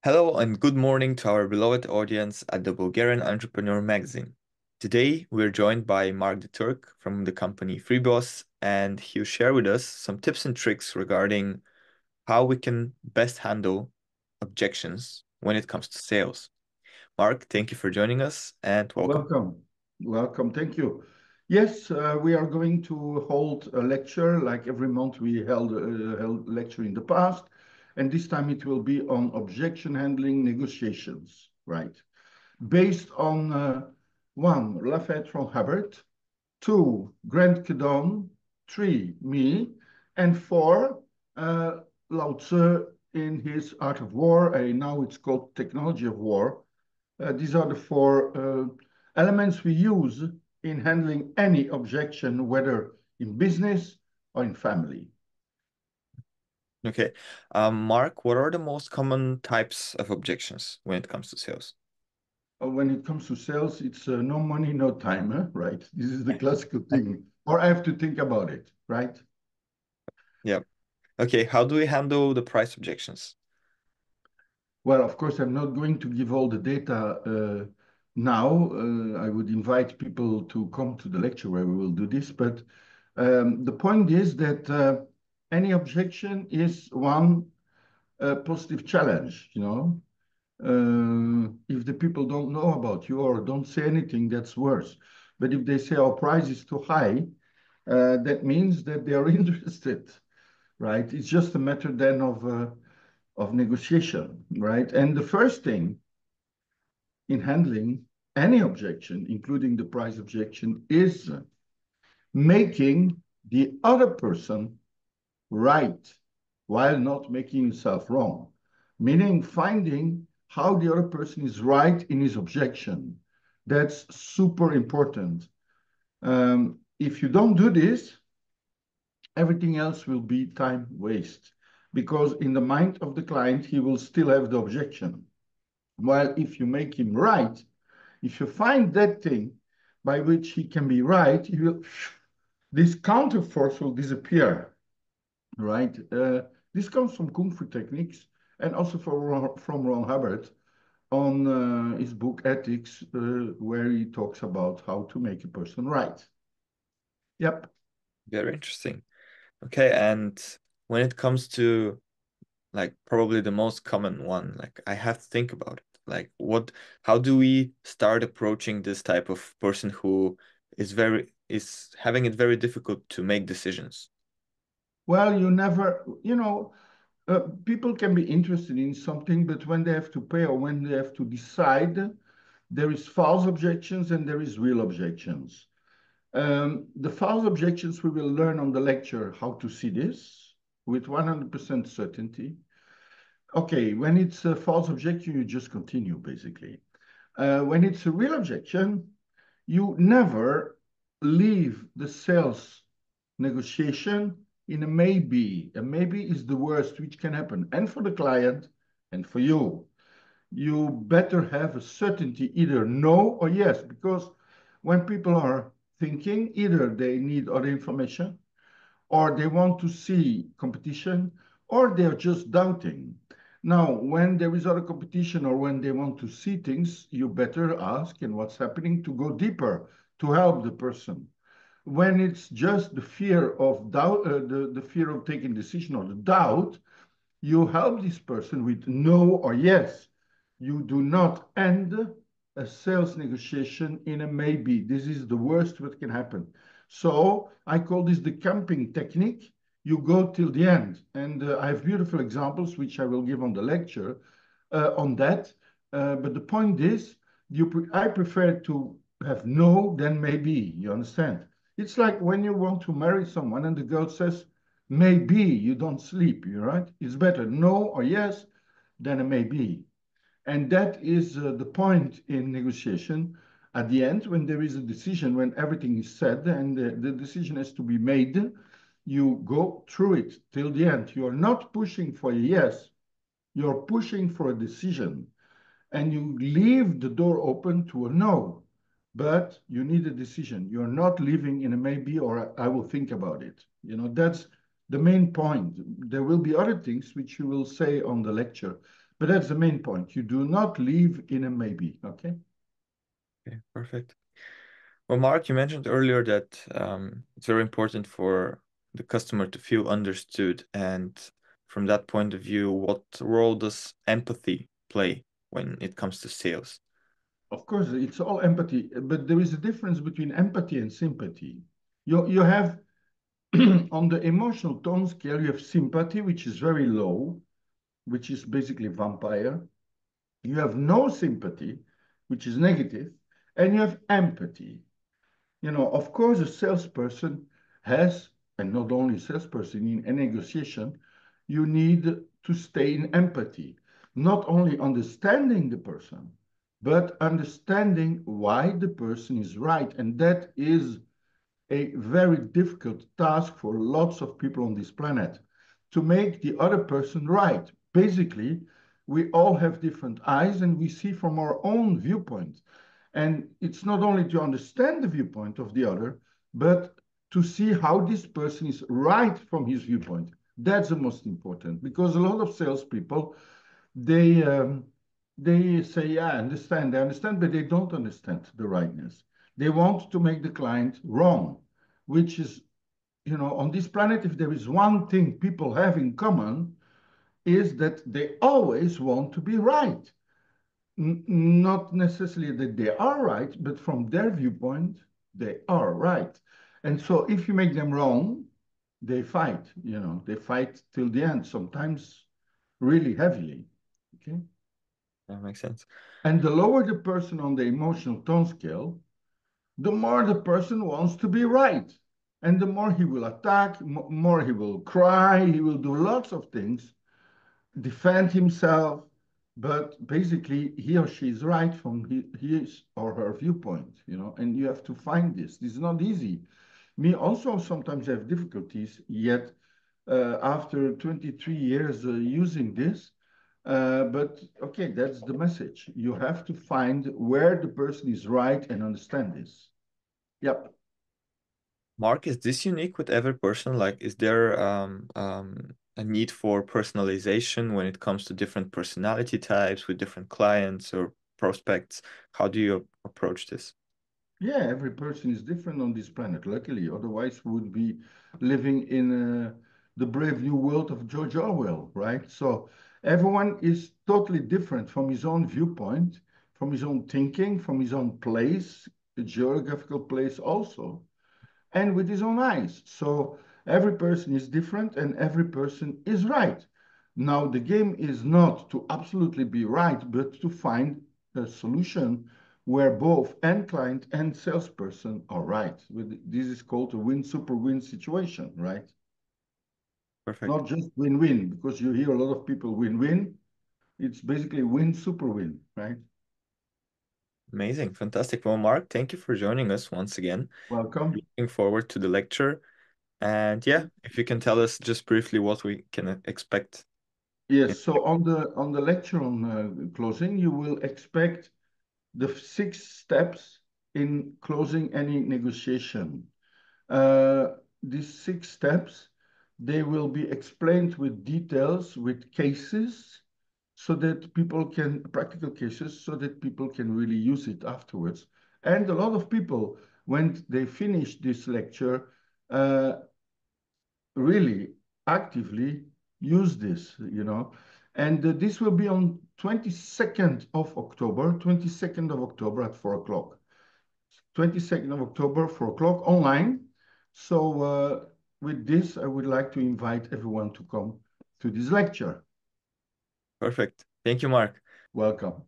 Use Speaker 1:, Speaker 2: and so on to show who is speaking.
Speaker 1: Hello and good morning to our beloved audience at the Bulgarian Entrepreneur Magazine. Today, we're joined by Mark the Turk from the company Freeboss, and he'll share with us some tips and tricks regarding how we can best handle objections when it comes to sales. Mark, thank you for joining us and welcome.
Speaker 2: Welcome. Welcome. Thank you. Yes, we are going to hold a lecture like every month we held a lecture in the past. And this time it will be on objection handling negotiations, right? Based on one, Lafayette from Hubbard, two, Grant Cardone, three, me, and four, Lao Tzu in his Art of War. Now it's called Technology of War. These are the four elements we use in handling any objection, whether in business or in family.
Speaker 1: Okay. Mark, what are the most common types of objections when it comes to sales?
Speaker 2: When it comes to sales, it's no money, no time, huh? Right? This is the classical thing. Or I have to think about it, right?
Speaker 1: Yeah. Okay, how do we handle the price objections?
Speaker 2: Well, of course, I'm not going to give all the data now. I would invite people to come to the lecture where we will do this. But the point is that any objection is one positive challenge, you know. If the people don't know about you or don't say anything, that's worse. But if they say our price is too high, that means that they are interested, right? It's just a matter then of negotiation, right? And the first thing in handling any objection, including the price objection, is making the other person right while not making himself wrong, meaning finding how the other person is right in his objection. That's super important. If you don't do this, everything else will be time waste because in the mind of the client, he will still have the objection. While if you make him right, if you find that thing by which he can be right, he will, this counterforce will disappear, right? This comes from Kung Fu techniques and also from Ron Hubbard on his book Ethics, where he talks about how to make a person right. Yep.
Speaker 1: Very interesting. Okay, and when it comes to like probably the most common one, like I have to think about it. Like how do we start approaching this type of person who is having it very difficult to make decisions?
Speaker 2: Well, people can be interested in something, but when they have to pay or when they have to decide, there is false objections and there is real objections. The false objections, we will learn on the lecture how to see this with 100% certainty. Okay, when it's a false objection, you just continue, basically. When it's a real objection, you never leave the sales negotiation in a maybe. A maybe is the worst which can happen, and for the client and for you. You better have a certainty, either no or yes, because when people are thinking, either they need other information, or they want to see competition, or they're just doubting. Now, when there is other competition or when they want to see things, you better ask and what's happening to go deeper to help the person. When it's just the fear of doubt, the fear of taking decision or the doubt, you help this person with no or yes. You do not end a sales negotiation in a maybe. This is the worst what can happen. So I call this the camping technique. You go till the end. And I have beautiful examples, which I will give on the lecture on that. But the point is, I prefer to have no than maybe, you understand? It's like when you want to marry someone and the girl says, maybe you don't sleep, you're right? It's better no or yes than a maybe. And that is the point in negotiation. At the end, when there is a decision, when everything is said and the decision has to be made, you go through it till the end. You're not pushing for a yes, you're pushing for a decision. And you leave the door open to a no, but you need a decision. You're not living in a maybe or I will think about it. That's the main point. There will be other things which you will say on the lecture, But that's the main point. You do not live in a maybe, okay?
Speaker 1: Okay, perfect. Well, Mark, you mentioned earlier that it's very important for the customer to feel understood. And from that point of view, what role does empathy play when it comes to sales?
Speaker 2: Of course, it's all empathy, but there is a difference between empathy and sympathy. You have on the emotional tone scale, you have sympathy, which is very low, which is basically vampire. You have no sympathy, which is negative, and you have empathy. Of course, a salesperson has, and not only a salesperson, in a negotiation, you need to stay in empathy, not only understanding the person, but understanding why the person is right. And that is a very difficult task for lots of people on this planet, to make the other person right. Basically, we all have different eyes and we see from our own viewpoint. And it's not only to understand the viewpoint of the other, but to see how this person is right from his viewpoint. That's the most important, because a lot of salespeople, they say, yeah, I understand, but they don't understand the rightness. They want to make the client wrong, which is, on this planet, if there is one thing people have in common, is that they always want to be right. Not necessarily that they are right, but from their viewpoint, they are right. And so if you make them wrong, they fight, they fight till the end, sometimes really heavily, okay?
Speaker 1: That makes sense.
Speaker 2: And the lower the person on the emotional tone scale, the more the person wants to be right. And the more he will attack, more he will cry, he will do lots of things, defend himself, but basically he or she is right from his or her viewpoint, and you have to find this. This is not easy. Me also sometimes have difficulties, yet after 23 years using this, but okay, that's the message. You have to find where the person is right and understand this. Yep.
Speaker 1: Mark, is this unique with every person? Like, is there a need for personalization when it comes to different personality types with different clients or prospects? How do you approach this?
Speaker 2: Yeah, every person is different on this planet, luckily. Otherwise, we would be living in the brave new world of George Orwell, right? So everyone is totally different from his own viewpoint, from his own thinking, from his own place, a geographical place also, and with his own eyes. So every person is different and every person is right. Now, the game is not to absolutely be right, but to find a solution where both end client and salesperson are right. This is called a win, super win situation, right?
Speaker 1: Perfect.
Speaker 2: Not just win-win, because you hear a lot of people win-win. It's basically win, super win, right?
Speaker 1: Amazing. Fantastic. Well, Mark, thank you for joining us once again.
Speaker 2: Welcome.
Speaker 1: Looking forward to the lecture. And yeah, if you can tell us just briefly what we can expect.
Speaker 2: Yes, so on the lecture on closing, you will expect the 6 steps in closing any negotiation. These 6 steps, they will be explained with details, with cases, so that people can, practical cases, so that people can really use it afterwards. And a lot of people, when they finish this lecture, really actively use this, And this will be on 22nd of October, 22nd of October at 4 o'clock. 22nd of October, 4 o'clock, online. So with this, I would like to invite everyone to come to this lecture.
Speaker 1: Perfect. Thank you, Mark.
Speaker 2: Welcome.